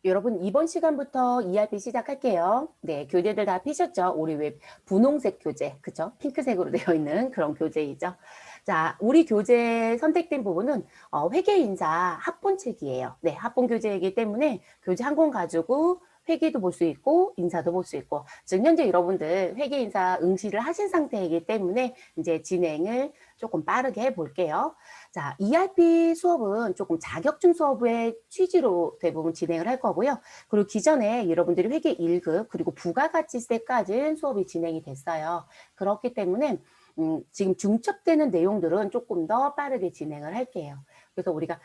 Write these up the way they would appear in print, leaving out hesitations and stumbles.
여러분 이번 시간부터 ERP 시작할게요. 네, 교재들 다 피셨죠? 우리 왜 분홍색 교재, 그죠? 핑크색으로 되어 있는 그런 교재이죠. 자, 우리 교재 선택된 부분은 회계인사 합본책이에요. 네, 합본 교재이기 때문에 교재 한 권 가지고 회계도 볼 수 있고 인사도 볼 수 있고 지금 현재 여러분들 회계인사 응시를 하신 상태이기 때문에 이제 진행을 조금 빠르게 해볼게요. 자, ERP 수업은 조금 자격증 수업의 취지로 대부분 진행을 할 거고요. 그리고 기존에 여러분들이 회계 1급 그리고 부가가치세까지 수업이 진행이 됐어요. 그렇기 때문에 지금 중첩되는 내용들은 조금 더 빠르게 진행을 할게요. 그래서 우리가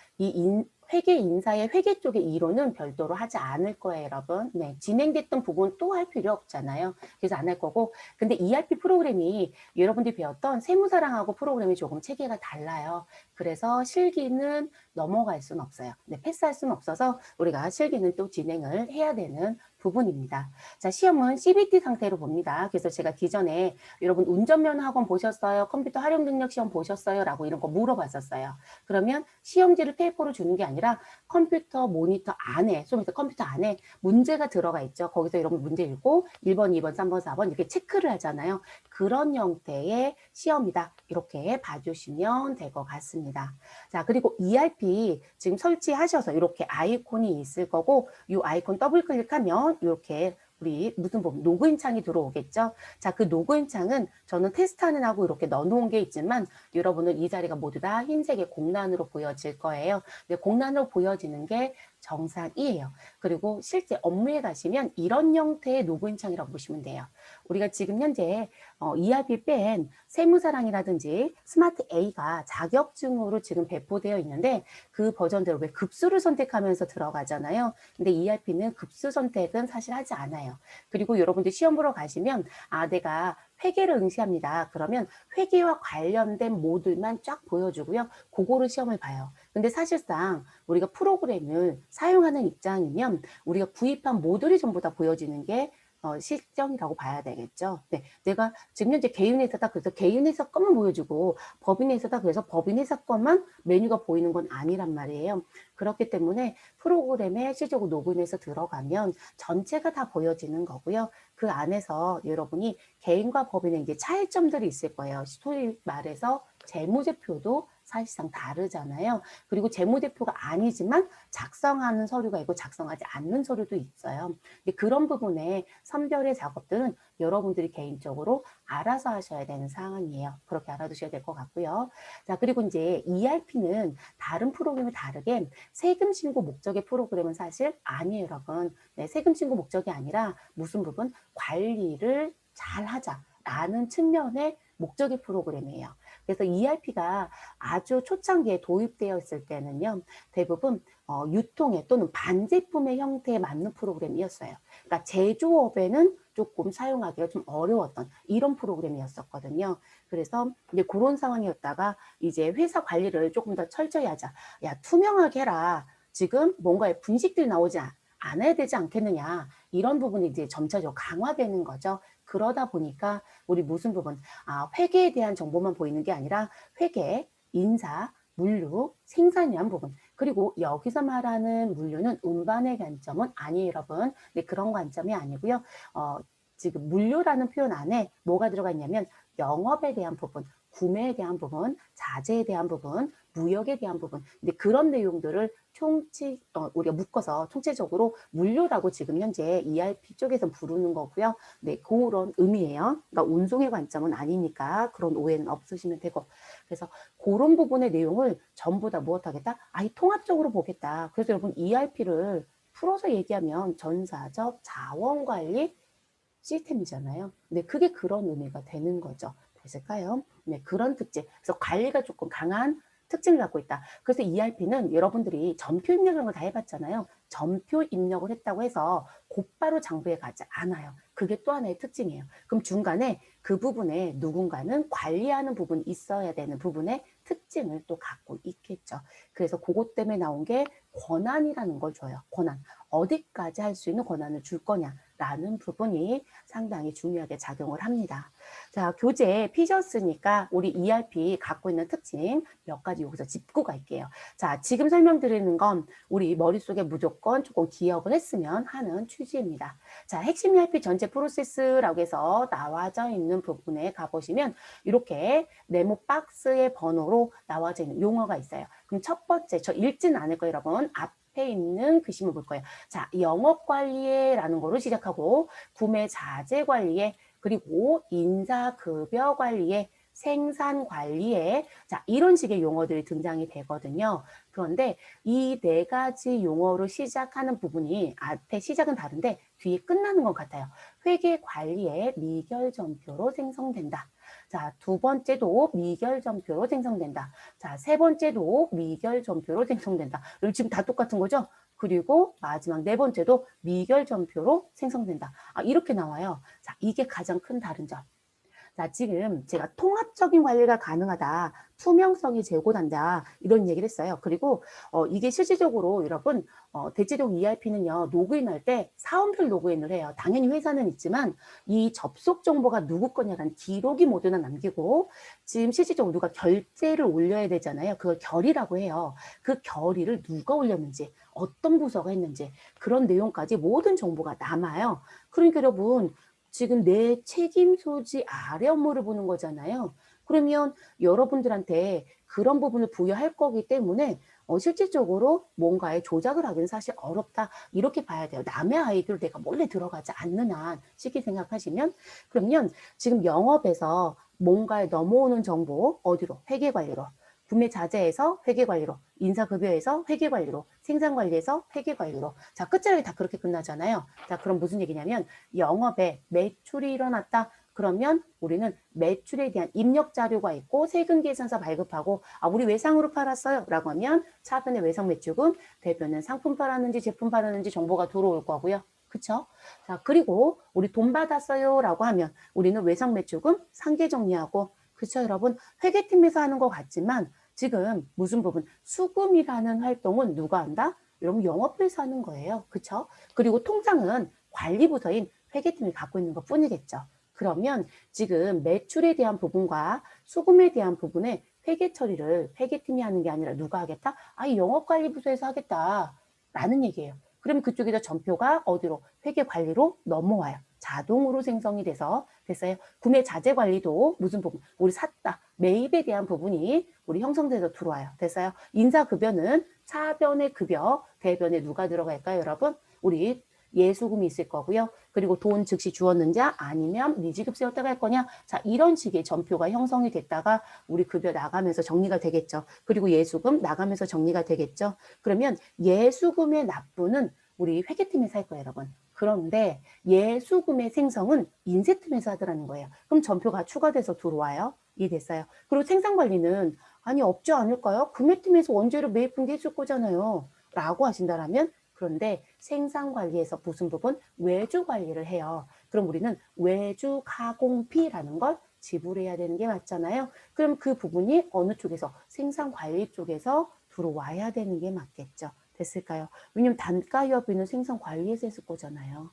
회계 인사의 회계 쪽의 이론은 별도로 하지 않을 거예요, 여러분. 네, 진행됐던 부분 또 할 필요 없잖아요. 그래서 안 할 거고. 근데 ERP 프로그램이 여러분들이 배웠던 세무사랑하고 프로그램이 조금 체계가 달라요. 그래서 실기는 넘어갈 수는 없어요. 네, 패스할 수는 없어서 우리가 실기는 또 진행을 해야 되는 부분입니다. 자, 시험은 CBT 상태로 봅니다. 그래서 제가 기존에 여러분 운전면허 학원 보셨어요? 컴퓨터 활용 능력 시험 보셨어요? 라고 이런 거 물어봤었어요. 그러면 시험지를 페이퍼로 주는 게 아니라 컴퓨터 모니터 안에, 컴퓨터 안에 문제가 들어가 있죠. 거기서 여러분 문제 읽고 1번, 2번, 3번, 4번 이렇게 체크를 하잖아요. 그런 형태의 시험이다. 이렇게 봐주시면 될 것 같습니다. 자, 그리고 ERP 지금 설치하셔서 이렇게 아이콘이 있을 거고 이 아이콘 더블 클릭하면 이렇게 우리 무슨 부분 로그인 창이 들어오겠죠. 자, 그 로그인 창은 저는 테스트하는 하고 이렇게 넣어놓은 게 있지만 여러분은 이 자리가 모두 다 흰색의 공란으로 보여질 거예요. 근데 공란으로 보여지는 게 정상이에요. 그리고 실제 업무에 가시면 이런 형태의 로그인 창이라고 보시면 돼요. 우리가 지금 현재 ERP 뺀 세무사랑이라든지 스마트 A가 자격증으로 지금 배포되어 있는데 그 버전대로 왜 급수를 선택하면서 들어가잖아요. 근데 ERP는 급수 선택은 사실 하지 않아요. 그리고 여러분들 시험 보러 가시면 내가 회계를 응시합니다. 그러면 회계와 관련된 모듈만 쫙 보여주고요. 그거를 시험을 봐요. 근데 사실상 우리가 프로그램을 사용하는 입장이면 우리가 구입한 모듈이 전부 다 보여지는 게 실정이라고 봐야 되겠죠. 네, 내가 지금 현재 개인회사다 그래서 개인회사 것만 보여주고 법인회사다 그래서 법인회사 것만 메뉴가 보이는 건 아니란 말이에요. 그렇기 때문에 프로그램에 실제로 로그인해서 들어가면 전체가 다 보여지는 거고요. 그 안에서 여러분이 개인과 법인의 이제 차이점들이 있을 거예요. 소위 말해서 재무제표도 사실상 다르잖아요. 그리고 재무제표가 아니지만 작성하는 서류가 있고 작성하지 않는 서류도 있어요. 근데 그런 부분에 선별의 작업들은 여러분들이 개인적으로 알아서 하셔야 되는 사항이에요. 그렇게 알아두셔야 될 것 같고요. 자, 그리고 이제 ERP는 다른 프로그램과 다르게 세금 신고 목적의 프로그램은 사실 아니에요, 여러분. 네, 세금 신고 목적이 아니라 무슨 부분? 관리를 잘 하자라는 측면의 목적의 프로그램이에요. 그래서 ERP가 아주 초창기에 도입되어 있을 때는요, 대부분 유통에 또는 반제품의 형태에 맞는 프로그램이었어요. 그러니까 제조업에는 조금 사용하기가 좀 어려웠던 이런 프로그램이었었거든요. 그래서 이제 그런 상황이었다가 이제 회사 관리를 조금 더 철저히 하자. 야, 투명하게 해라. 지금 뭔가의 분식들이 나오지 않아야 되지 않겠느냐. 이런 부분이 이제 점차적으로 강화되는 거죠. 그러다 보니까 우리 무슨 부분, 회계에 대한 정보만 보이는 게 아니라 회계, 인사, 물류, 생산이란 부분. 그리고 여기서 말하는 물류는 운반의 관점은 아니에요, 여러분. 네, 그런 관점이 아니고요. 지금 물류라는 표현 안에 뭐가 들어가 있냐면 영업에 대한 부분, 구매에 대한 부분, 자재에 대한 부분, 무역에 대한 부분. 근데 그런 내용들을 우리가 묶어서 총체적으로 물류라고 지금 현재 ERP 쪽에서 부르는 거고요. 네, 그런 의미예요. 그러니까 운송의 관점은 아니니까 그런 오해는 없으시면 되고. 그래서 그런 부분의 내용을 전부 다 무엇하겠다? 통합적으로 보겠다. 그래서 여러분 ERP를 풀어서 얘기하면 전사적 자원관리 시스템이잖아요. 네, 그게 그런 의미가 되는 거죠. 됐을까요? 네, 그런 특징. 그래서 관리가 조금 강한 특징을 갖고 있다. 그래서 ERP는 여러분들이 전표 입력이라는 걸 다 해봤잖아요. 전표 입력을 했다고 해서 곧바로 장부에 가지 않아요. 그게 또 하나의 특징이에요. 그럼 중간에 그 부분에 누군가는 관리하는 부분이 있어야 되는 부분의 특징을 또 갖고 있겠죠. 그래서 그것 때문에 나온 게 권한이라는 걸 줘요. 권한. 어디까지 할 수 있는 권한을 줄 거냐. 라는 부분이 상당히 중요하게 작용을 합니다. 자, 교재 피셨으니까 우리 ERP 갖고 있는 특징 몇 가지 여기서 짚고 갈게요. 자, 지금 설명드리는 건 우리 머릿속에 무조건 조금 기억을 했으면 하는 취지입니다. 자, 핵심 ERP 전체 프로세스라고 해서 나와져 있는 부분에 가보시면 이렇게 네모 박스의 번호로 나와져 있는 용어가 있어요. 그럼 첫 번째, 저 읽지는 않을 거예요, 여러분. 앞에 있는 글씨물 볼 거예요. 자, 영업관리에라는 거로 시작하고 구매 자재 관리에 그리고 인사급여 관리에 생산 관리에 자 이런 식의 용어들이 등장이 되거든요. 그런데 이 네 가지 용어로 시작하는 부분이 앞에 시작은 다른데 뒤에 끝나는 것 같아요. 회계 관리에 미결점표로 생성된다. 자, 두 번째도 미결점표로 생성된다. 자, 세 번째도 미결점표로 생성된다. 여기 지금 다 똑같은 거죠? 그리고 마지막 네 번째도 미결점표로 생성된다. 이렇게 나와요. 자, 이게 가장 큰 다른 점. 자, 지금 제가 통합적인 관리가 가능하다, 투명성이 제고된다 이런 얘기를 했어요. 그리고 이게 실질적으로 여러분 대체적 ERP는요 로그인할 때 사원별 로그인을 해요. 당연히 회사는 있지만 이 접속 정보가 누구 거냐라는 기록이 모두나 남기고 지금 실질적으로 누가 결제를 올려야 되잖아요. 그걸 결의라고 해요. 그 결의를 누가 올렸는지 어떤 부서가 했는지 그런 내용까지 모든 정보가 남아요. 그러니까 여러분 지금 내 책임 소지 아래 업무를 보는 거잖아요. 그러면 여러분들한테 그런 부분을 부여할 거기 때문에 실질적으로 뭔가에 조작을 하기는 사실 어렵다. 이렇게 봐야 돼요. 남의 아이디어를 내가 몰래 들어가지 않는 한 쉽게 생각하시면 그러면 지금 영업에서 뭔가에 넘어오는 정보 어디로? 회계관리로. 구매 자재에서 회계관리로, 인사급여에서 회계관리로, 생산관리에서 회계관리로. 자, 끝자락이 다 그렇게 끝나잖아요. 자, 그럼 무슨 얘기냐면 영업에 매출이 일어났다. 그러면 우리는 매출에 대한 입력 자료가 있고 세금 계산서 발급하고 우리 외상으로 팔았어요 라고 하면 차변에 외상 매출금, 대변은 상품 팔았는지 제품 팔았는지 정보가 들어올 거고요. 그쵸? 자, 그리고 우리 돈 받았어요 라고 하면 우리는 외상 매출금 상계 정리하고 그쵸 여러분? 회계팀에서 하는 것 같지만 지금 무슨 부분? 수금이라는 활동은 누가 한다? 여러분 영업부에서 하는 거예요. 그쵸? 그리고 통장은 관리부서인 회계팀이 갖고 있는 것 뿐이겠죠. 그러면 지금 매출에 대한 부분과 수금에 대한 부분에 회계 처리를 회계팀이 하는 게 아니라 누가 하겠다? 이 영업관리부서에서 하겠다. 라는 얘기예요. 그러면 그쪽에서 전표가 어디로? 회계관리로 넘어와요. 자동으로 생성이 돼서 됐어요. 구매 자재 관리도 무슨 부분? 우리 샀다. 매입에 대한 부분이 우리 형성돼서 들어와요. 됐어요. 인사급여는 차변의 급여, 대변에 누가 들어갈까요, 여러분? 우리 예수금이 있을 거고요. 그리고 돈 즉시 주었는지 아니면 미지급세였다가 할 거냐. 자, 이런 식의 전표가 형성이 됐다가 우리 급여 나가면서 정리가 되겠죠. 그리고 예수금 나가면서 정리가 되겠죠. 그러면 예수금의 납부는 우리 회계팀에서 할 거예요, 여러분. 그런데 예수금의 생성은 인쇄팀에서 하더라는 거예요. 그럼 전표가 추가돼서 들어와요. 이해됐어요? 그리고 생산관리는 아니 없지 않을까요? 구매팀에서 원재료 매입 분기했을 거잖아요. 라고 하신다면 그런데 생산관리에서 무슨 부분? 외주관리를 해요. 그럼 우리는 외주 가공비라는 걸 지불해야 되는 게 맞잖아요. 그럼 그 부분이 어느 쪽에서? 생산관리 쪽에서 들어와야 되는 게 맞겠죠. 됐을까요? 왜냐면 단가협의는 생산관리에서 했을 거잖아요.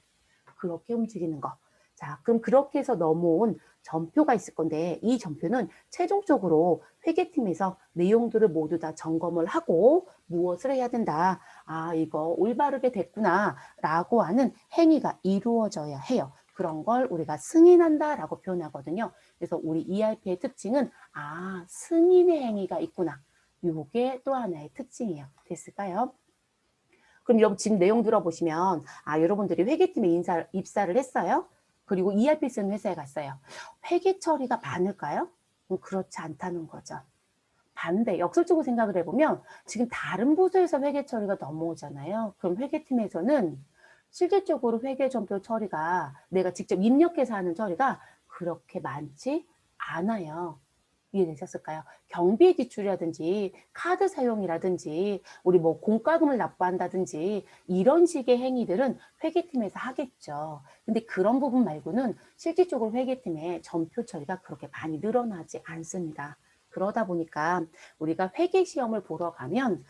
그렇게 움직이는 거. 자, 그럼 그렇게 해서 넘어온 전표가 있을 건데 이 전표는 최종적으로 회계팀에서 내용들을 모두 다 점검을 하고 무엇을 해야 된다. 이거 올바르게 됐구나 라고 하는 행위가 이루어져야 해요. 그런 걸 우리가 승인한다 라고 표현하거든요. 그래서 우리 ERP의 특징은 승인의 행위가 있구나. 이게 또 하나의 특징이에요. 됐을까요? 그럼 여러분 지금 내용 들어보시면 여러분들이 회계팀에 입사를 했어요. 그리고 ERP 쓰는 회사에 갔어요. 회계 처리가 많을까요? 그렇지 않다는 거죠. 반대, 역설적으로 생각을 해보면 지금 다른 부서에서 회계 처리가 넘어오잖아요. 그럼 회계팀에서는 실질적으로 회계 전표 처리가 내가 직접 입력해서 하는 처리가 그렇게 많지 않아요. 이해되셨을까요? 경비 지출이라든지 카드 사용이라든지 우리 뭐 공과금을 납부한다든지 이런 식의 행위들은 회계팀에서 하겠죠. 근데 그런 부분 말고는 실질적으로 회계팀의 전표 처리가 그렇게 많이 늘어나지 않습니다. 그러다 보니까 우리가 회계 시험을 보러 가면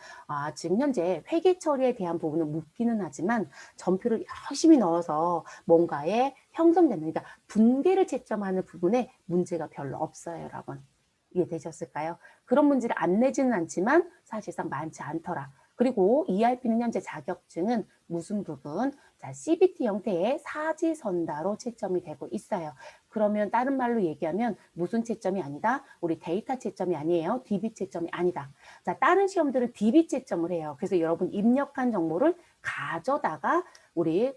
지금 현재 회계 처리에 대한 부분은 묻기는 하지만 점표를 열심히 넣어서 뭔가에 형성되는, 그러니까 분계를 채점하는 부분에 문제가 별로 없어요, 여러분. 이해되셨을까요? 그런 문제를 안 내지는 않지만 사실상 많지 않더라. 그리고 ERP는 현재 자격증은 무슨 부분? 자, CBT 형태의 사지선다로 채점이 되고 있어요. 그러면 다른 말로 얘기하면 무슨 채점이 아니다? 우리 데이터 채점이 아니에요. DB 채점이 아니다. 자, 다른 시험들은 DB 채점을 해요. 그래서 여러분 입력한 정보를 가져다가 우리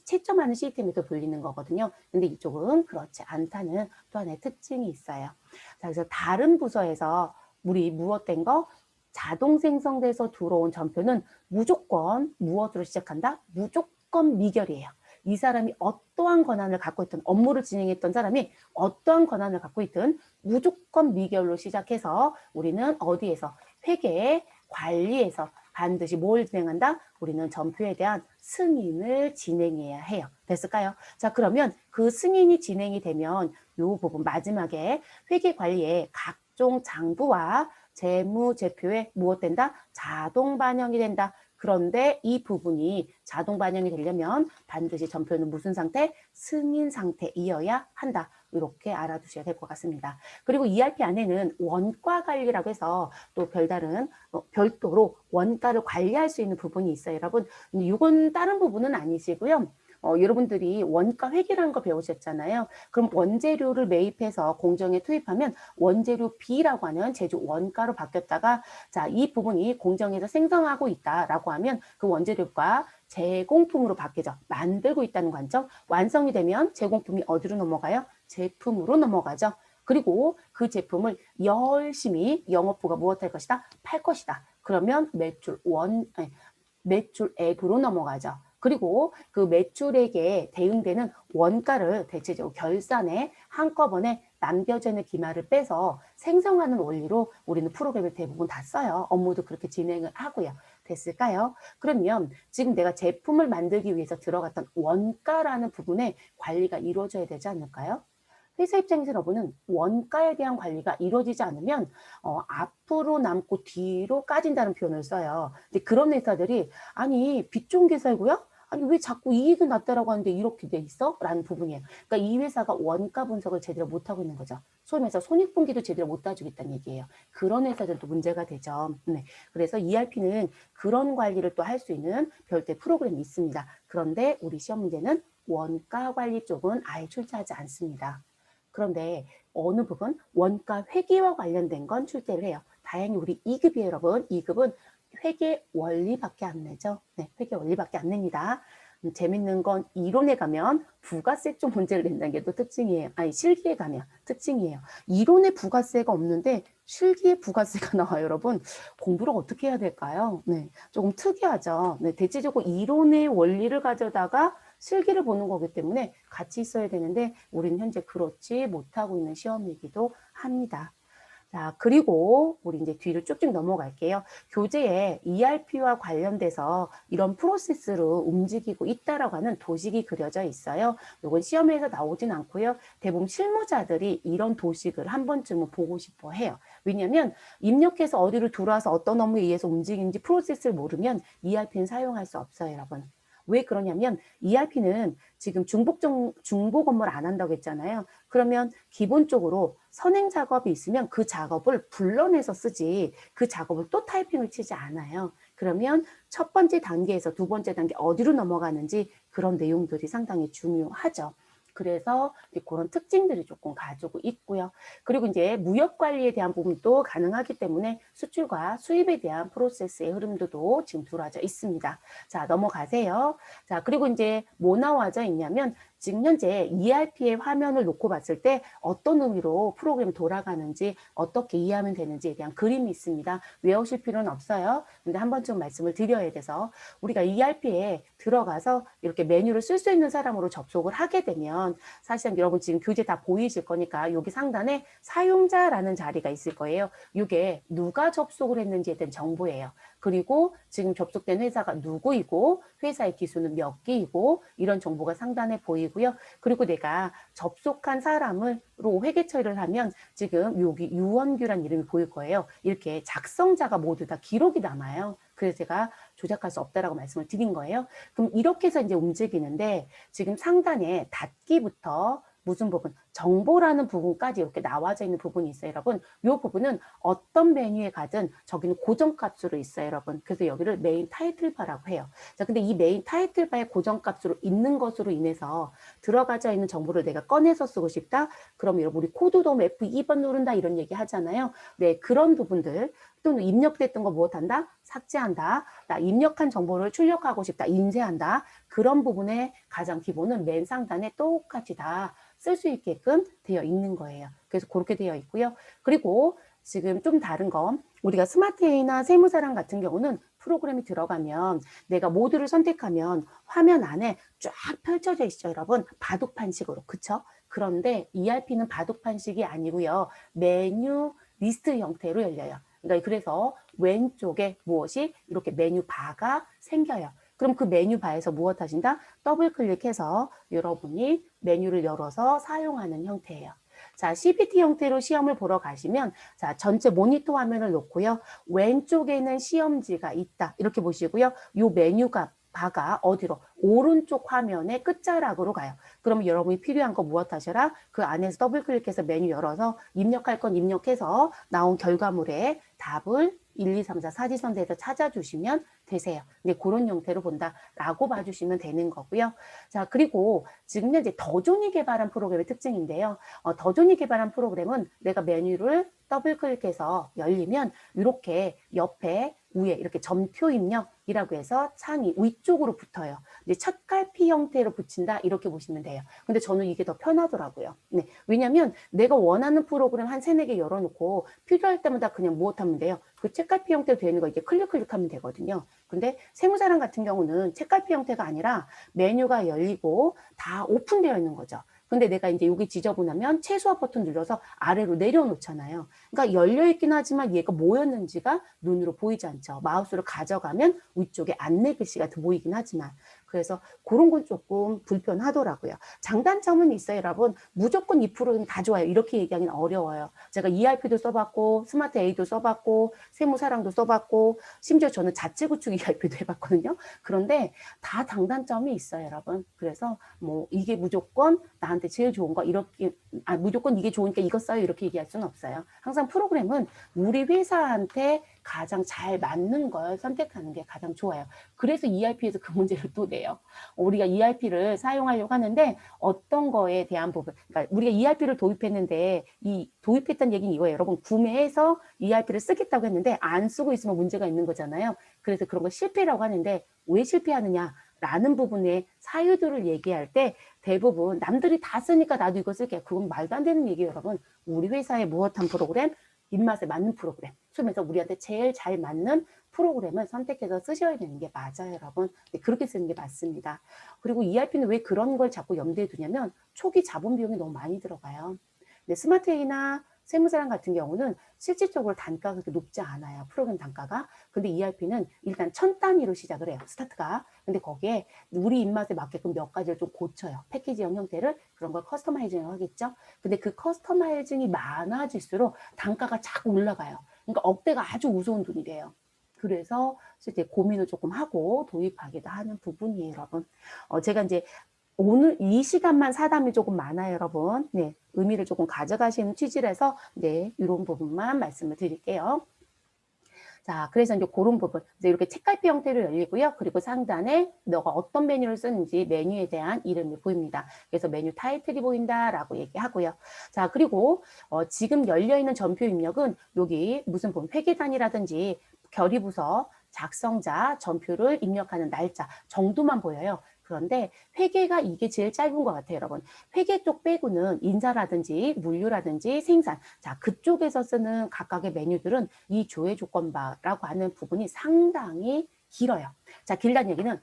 채점하는 시스템에서 돌리는 거거든요. 근데 이쪽은 그렇지 않다는 또 하나의 특징이 있어요. 자, 그래서 다른 부서에서 우리 무엇된 거? 자동 생성돼서 들어온 전표는 무조건 무엇으로 시작한다? 무조건 미결이에요. 이 사람이 어떠한 권한을 갖고 있든, 업무를 진행했던 사람이 어떠한 권한을 갖고 있든 무조건 미결로 시작해서 우리는 어디에서? 회계 관리에서 반드시 뭘 진행한다? 우리는 전표에 대한 승인을 진행해야 해요. 됐을까요? 자, 그러면 그 승인이 진행이 되면 이 부분 마지막에 회계 관리에 각종 장부와 재무제표에 무엇 된다? 자동 반영이 된다. 그런데 이 부분이 자동 반영이 되려면 반드시 전표는 무슨 상태? 승인 상태이어야 한다. 이렇게 알아두셔야 될 것 같습니다. 그리고 ERP 안에는 원가 관리라고 해서 또 별다른 별도로 원가를 관리할 수 있는 부분이 있어요, 여러분. 이건 다른 부분은 아니시고요. 여러분들이 원가 회계라는 거 배우셨잖아요. 그럼 원재료를 매입해서 공정에 투입하면 원재료 B라고 하는 제조 원가로 바뀌었다가 자, 이 부분이 공정에서 생성하고 있다라고 하면 그 원재료가 제공품으로 바뀌죠. 만들고 있다는 관점. 완성이 되면 제공품이 어디로 넘어가요? 제품으로 넘어가죠. 그리고 그 제품을 열심히 영업부가 무엇할 것이다? 팔 것이다. 그러면 매출액으로 넘어가죠. 그리고 그 매출액에 대응되는 원가를 대체적으로 결산에 한꺼번에 남겨져 있는 기말을 빼서 생성하는 원리로 우리는 프로그램을 대부분 다 써요. 업무도 그렇게 진행을 하고요. 됐을까요? 그러면 지금 내가 제품을 만들기 위해서 들어갔던 원가라는 부분에 관리가 이루어져야 되지 않을까요? 회사 입장에서 여러분은 원가에 대한 관리가 이루어지지 않으면 앞으로 남고 뒤로 까진다는 표현을 써요. 근데 그런 회사들이 아니 빚 좋은 회사이고요? 아니 왜 자꾸 이익은 낮다라고 하는데 이렇게 돼 있어? 라는 부분이에요. 그러니까 이 회사가 원가 분석을 제대로 못하고 있는 거죠. 소위 말해서 손익분기도 제대로 못 따주겠다는 얘기예요. 그런 회사들도 문제가 되죠. 네. 그래서 ERP는 그런 관리를 또 할 수 있는 별도의 프로그램이 있습니다. 그런데 우리 시험 문제는 원가 관리 쪽은 아예 출제하지 않습니다. 그런데 어느 부분 원가 회계와 관련된 건 출제를 해요. 다행히 우리 2급이에요, 여러분. 2급은 회계 원리밖에 안 내죠. 네, 회계 원리밖에 안 냅니다. 재밌는 건 이론에 가면 부가세 쪽 문제를 낸다는 게 또 특징이에요. 아니, 실기에 가면 특징이에요. 이론에 부가세가 없는데 실기에 부가세가 나와요, 여러분. 공부를 어떻게 해야 될까요? 네, 조금 특이하죠. 네, 대체적으로 이론의 원리를 가져다가 실기를 보는 거기 때문에 같이 있어야 되는데 우리는 현재 그렇지 못하고 있는 시험이기도 합니다. 자, 그리고 우리 이제 뒤로 쭉쭉 넘어갈게요. 교재에 ERP와 관련돼서 이런 프로세스로 움직이고 있다라고 하는 도식이 그려져 있어요. 이건 시험에서 나오진 않고요. 대부분 실무자들이 이런 도식을 한 번쯤은 보고 싶어 해요. 왜냐하면 입력해서 어디로 들어와서 어떤 업무에 의해서 움직이는지 프로세스를 모르면 ERP는 사용할 수 없어요, 여러분. 왜 그러냐면 ERP는 지금 중복 업무를 안 한다고 했잖아요. 그러면 기본적으로 선행 작업이 있으면 그 작업을 불러내서 쓰지 그 작업을 또 타이핑을 치지 않아요. 그러면 첫 번째 단계에서 두 번째 단계 어디로 넘어가는지 그런 내용들이 상당히 중요하죠. 그래서 그런 특징들이 조금 가지고 있고요. 그리고 이제 무역 관리에 대한 부분도 가능하기 때문에 수출과 수입에 대한 프로세스의 흐름도 지금 들어와져 있습니다. 자, 넘어가세요. 자, 그리고 이제 뭐 나와져 있냐면 지금 현재 ERP의 화면을 놓고 봤을 때 어떤 의미로 프로그램이 돌아가는지 어떻게 이해하면 되는지에 대한 그림이 있습니다. 외우실 필요는 없어요. 근데 한 번쯤 말씀을 드려야 돼서 우리가 ERP에 들어가서 이렇게 메뉴를 쓸 수 있는 사람으로 접속을 하게 되면 사실은 여러분 지금 교재 다 보이실 거니까 여기 상단에 사용자라는 자리가 있을 거예요. 이게 누가 접속을 했는지에 대한 정보예요. 그리고 지금 접속된 회사가 누구이고 회사의 기수는 몇 개이고 이런 정보가 상단에 보이고 보이고요. 그리고 내가 접속한 사람으로 회계 처리를 하면 지금 여기 유원규란 이름이 보일 거예요. 이렇게 작성자가 모두 다 기록이 남아요. 그래서 제가 조작할 수 없다라고 말씀을 드린 거예요. 그럼 이렇게 해서 이제 움직이는데 지금 상단에 닫기부터 무슨 부분, 정보라는 부분까지 이렇게 나와져 있는 부분이 있어요, 여러분. 이 부분은 어떤 메뉴에 가든 저기는 고정값으로 있어요, 여러분. 그래서 여기를 메인 타이틀바라고 해요. 자, 근데 이 메인 타이틀바의 고정값으로 있는 것으로 인해서 들어가져 있는 정보를 내가 꺼내서 쓰고 싶다? 그럼 여러분 우리 코드 도움 F2번 누른다 이런 얘기 하잖아요. 네, 그런 부분들 또는 입력됐던 거 무엇한다? 삭제한다. 나 입력한 정보를 출력하고 싶다. 인쇄한다. 그런 부분의 가장 기본은 맨 상단에 똑같이 다 쓸 수 있게끔 되어 있는 거예요. 그래서 그렇게 되어 있고요. 그리고 지금 좀 다른 건 우리가 스마트A나 세무사랑 같은 경우는 프로그램이 들어가면 내가 모드를 선택하면 화면 안에 쫙 펼쳐져 있죠, 여러분. 바둑판식으로. 그쵸? 그런데 ERP는 바둑판식이 아니고요. 메뉴 리스트 형태로 열려요. 그러니까 그래서 왼쪽에 무엇이 이렇게 메뉴 바가 생겨요. 그럼 그 메뉴 바에서 무엇 하신다? 더블 클릭해서 여러분이 메뉴를 열어서 사용하는 형태예요. 자, CPT 형태로 시험을 보러 가시면 자, 전체 모니터 화면을 놓고요. 왼쪽에는 시험지가 있다. 이렇게 보시고요. 요 메뉴가 바가 어디로? 오른쪽 화면의 끝자락으로 가요. 그러면 여러분이 필요한 거 무엇 하셔라? 그 안에서 더블 클릭해서 메뉴 열어서 입력할 건 입력해서 나온 결과물에 답을 1, 2, 3, 4 사지선대에서 찾아주시면 되세요. 네, 그런 형태로 본다라고 봐주시면 되는 거고요. 자, 그리고 지금 현재 더존이 개발한 프로그램의 특징인데요. 더존이 개발한 프로그램은 내가 메뉴를 더블 클릭해서 열리면 이렇게 옆에 위에 이렇게 점표 입력이라고 해서 창이 위쪽으로 붙어요. 이제 첫갈피 형태로 붙인다 이렇게 보시면 돼요. 근데 저는 이게 더 편하더라고요. 네, 왜냐하면 내가 원하는 프로그램 한 3, 4개 열어놓고 필요할 때마다 그냥 무엇하면 돼요. 그 책갈피 형태로 되어 있는 거 이제 클릭하면 되거든요. 근데 세무사랑 같은 경우는 책갈피 형태가 아니라 메뉴가 열리고 다 오픈되어 있는 거죠. 근데 내가 이제 여기 지저분하면 최소화 버튼 눌러서 아래로 내려놓잖아요. 그러니까 열려있긴 하지만 얘가 뭐였는지가 눈으로 보이지 않죠. 마우스를 가져가면 위쪽에 안내 글씨가 보이긴 하지만. 그래서 그런 건 조금 불편하더라고요. 장단점은 있어요, 여러분. 무조건 이 프로그램 다 좋아요. 이렇게 얘기하기는 어려워요. 제가 ERP도 써봤고, 스마트 A도 써봤고, 세무사랑도 써봤고, 심지어 저는 자체 구축 ERP도 해봤거든요. 그런데 다 장단점이 있어요, 여러분. 그래서 뭐 이게 무조건 나한테 제일 좋은 거 이렇게 무조건 이게 좋으니까 이거 써요 이렇게 얘기할 수는 없어요. 항상 프로그램은 우리 회사한테 가장 잘 맞는 걸 선택하는 게 가장 좋아요. 그래서 ERP에서 그 문제를 또 내요. 우리가 ERP를 사용하려고 하는데 어떤 거에 대한 부분, 그러니까 우리가 ERP를 도입했는데 이 도입했다는 얘기는 이거예요. 여러분 구매해서 ERP를 쓰겠다고 했는데 안 쓰고 있으면 문제가 있는 거잖아요. 그래서 그런 걸 실패라고 하는데 왜 실패하느냐? 라는 부분의 사유들을 얘기할 때 대부분 남들이 다 쓰니까 나도 이거 쓸게. 그건 말도 안 되는 얘기예요, 여러분. 우리 회사에 무엇한 프로그램, 입맛에 맞는 프로그램, 그러면서 우리한테 제일 잘 맞는 프로그램을 선택해서 쓰셔야 되는 게 맞아요, 여러분. 네, 그렇게 쓰는 게 맞습니다. 그리고 ERP는 왜 그런 걸 자꾸 염두에 두냐면 초기 자본 비용이 너무 많이 들어가요. 근데 스마트A나 세무사랑 같은 경우는 실질적으로 단가가 그렇게 높지 않아요. 프로그램 단가가. 근데 ERP는 일단 1000단위로 시작을 해요. 스타트가. 근데 거기에 우리 입맛에 맞게끔 몇 가지를 좀 고쳐요. 패키지형 형태를 그런 걸 커스터마이징을 하겠죠. 근데 그 커스터마이징이 많아질수록 단가가 자꾸 올라가요. 그러니까 억대가 아주 우스운 돈이 돼요. 그래서 실제 고민을 조금 하고 도입하기도 하는 부분이에요, 여러분. 제가 이제 오늘 이 시간만 사담이 조금 많아요, 여러분. 네, 의미를 조금 가져가시는 취지라서 네, 이런 부분만 말씀을 드릴게요. 자, 그래서 이제 그런 부분, 이제 이렇게 책갈피 형태로 열리고요. 그리고 상단에 너가 어떤 메뉴를 쓰는지 메뉴에 대한 이름이 보입니다. 그래서 메뉴 타이틀이 보인다라고 얘기하고요. 자, 그리고 지금 열려있는 전표 입력은 여기 무슨 부분, 회계단이라든지 결의부서, 작성자, 전표를 입력하는 날짜 정도만 보여요. 그런데 회계가 이게 제일 짧은 것 같아요, 여러분. 회계 쪽 빼고는 인사라든지 물류라든지 생산, 자, 그쪽에서 쓰는 각각의 메뉴들은 이 조회 조건바라고 하는 부분이 상당히 길어요. 자, 길다는 얘기는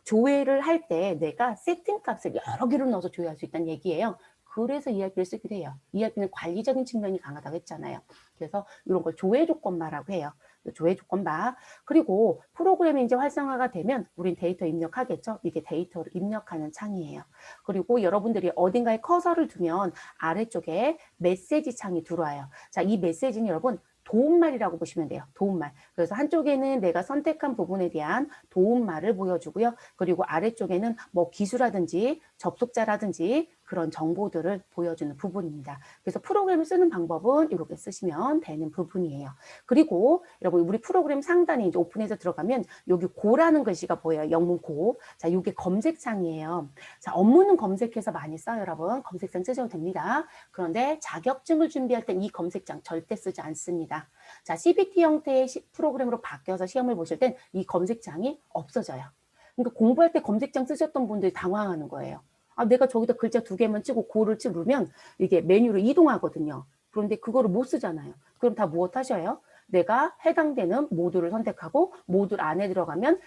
조회를 할 때 내가 세팅 값을 여러 개로 넣어서 조회할 수 있다는 얘기예요. 그래서 ERP를 쓰기도 해요. ERP는 관리적인 측면이 강하다고 했잖아요. 그래서 이런 걸 조회 조건바라고 해요. 조회 조건 봐. 그리고 프로그램이 이제 활성화가 되면 우린 데이터 입력하겠죠. 이게 데이터를 입력하는 창이에요. 그리고 여러분들이 어딘가에 커서를 두면 아래쪽에 메시지 창이 들어와요. 자, 이 메시지는 여러분 도움말이라고 보시면 돼요. 도움말. 그래서 한쪽에는 내가 선택한 부분에 대한 도움말을 보여주고요. 그리고 아래쪽에는 뭐 기수라든지 접속자라든지 그런 정보들을 보여주는 부분입니다. 그래서 프로그램을 쓰는 방법은 이렇게 쓰시면 되는 부분이에요. 그리고 여러분 우리 프로그램 상단에 이제 오픈해서 들어가면 여기 고라는 글씨가 보여요. 영문 고. 자, 이게 검색창이에요. 자, 업무는 검색해서 많이 써요, 여러분. 검색창 쓰셔도 됩니다. 그런데 자격증을 준비할 땐 이 검색창 절대 쓰지 않습니다. 자, CBT 형태의 프로그램으로 바뀌어서 시험을 보실 땐 이 검색창이 없어져요. 그러니까 공부할 때 검색창 쓰셨던 분들이 당황하는 거예요. 아, 내가 저기다 글자 2개만 치고 고를 누르면 이게 메뉴로 이동하거든요. 그런데 그거를 못 쓰잖아요. 그럼 다 무엇 하셔요? 내가 해당되는 모듈을 선택하고 모듈 안에 들어가면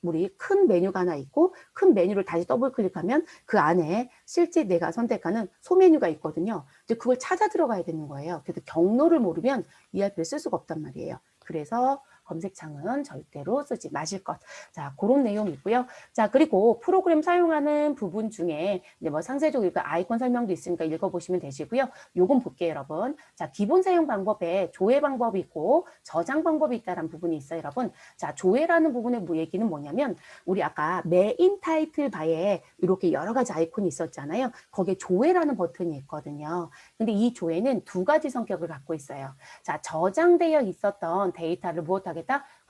우리 큰 메뉴가 하나 있고 큰 메뉴를 다시 더블 클릭하면 그 안에 실제 내가 선택하는 소메뉴가 있거든요. 이제 그걸 찾아 들어가야 되는 거예요. 그래서 경로를 모르면 ERP를 쓸 수가 없단 말이에요. 그래서 검색창은 절대로 쓰지 마실 것. 자, 그런 내용이 있고요. 자, 그리고 프로그램 사용하는 부분 중에 이제 뭐 상세적으로 아이콘 설명도 있으니까 읽어보시면 되시고요. 요건 볼게요, 여러분. 자, 기본 사용 방법에 조회 방법이 있고 저장 방법이 있다는 부분이 있어요, 여러분. 자, 조회라는 부분의 얘기는 뭐냐면 우리 아까 메인 타이틀 바에 이렇게 여러 가지 아이콘이 있었잖아요. 거기에 조회라는 버튼이 있거든요. 근데 이 조회는 두 가지 성격을 갖고 있어요. 자, 저장되어 있었던 데이터를 무엇하겠다?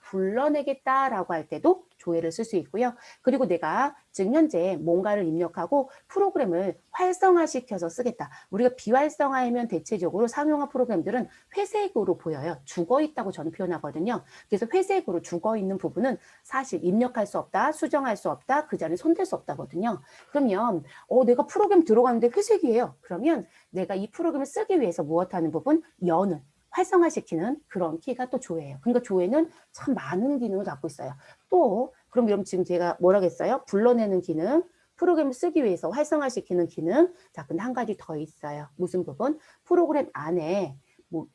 불러내겠다라고 할 때도 조회를 쓸 수 있고요. 그리고 내가 지금 현재 뭔가를 입력하고 프로그램을 활성화시켜서 쓰겠다. 우리가 비활성화하면 대체적으로 상용화 프로그램들은 회색으로 보여요. 죽어있다고 저는 표현하거든요. 그래서 회색으로 죽어있는 부분은 사실 입력할 수 없다, 수정할 수 없다, 그 자리에 손댈 수 없다거든요. 그러면 내가 프로그램 들어가는데 회색이에요. 그러면 내가 이 프로그램을 쓰기 위해서 무엇하는 부분? 여는 활성화시키는 그런 키가 또 조회예요. 그러니까 조회는 참 많은 기능을 갖고 있어요. 또 그럼 여러분 지금 제가 뭐라고 했어요? 불러내는 기능, 프로그램을 쓰기 위해서 활성화시키는 기능. 자, 근데 한 가지 더 있어요. 무슨 부분? 프로그램 안에 뭐